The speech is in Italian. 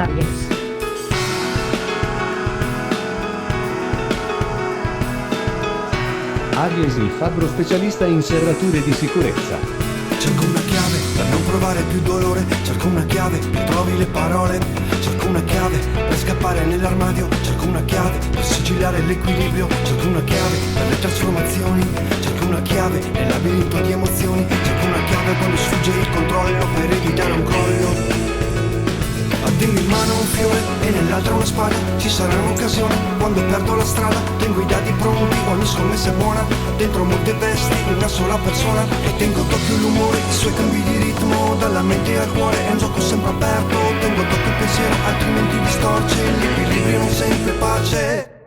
Aries. Aries, il fabbro specialista in serrature di sicurezza. Cerco una chiave per non provare più dolore. Cerco una chiave per trovi le parole. Cerco una chiave per scappare nell'armadio. Cerco una chiave per sigillare l'equilibrio. Cerco una chiave per le trasformazioni. Cerco una chiave nel labirinto di emozioni. Cerco una chiave quando sfugge il controllo per evitare un crollo. Tengo in mano un fiore e nell'altra una spada. Ci sarà un'occasione quando perdo la strada. Tengo i dadi pronti, ogni scommessa è buona. Dentro molte vesti, una sola persona. E tengo d'occhio l'umore, i suoi cambi di ritmo. Dalla mente al cuore è un gioco sempre aperto. Tengo d'occhio il pensiero, altrimenti distorce l'equilibrio, non sempre pace.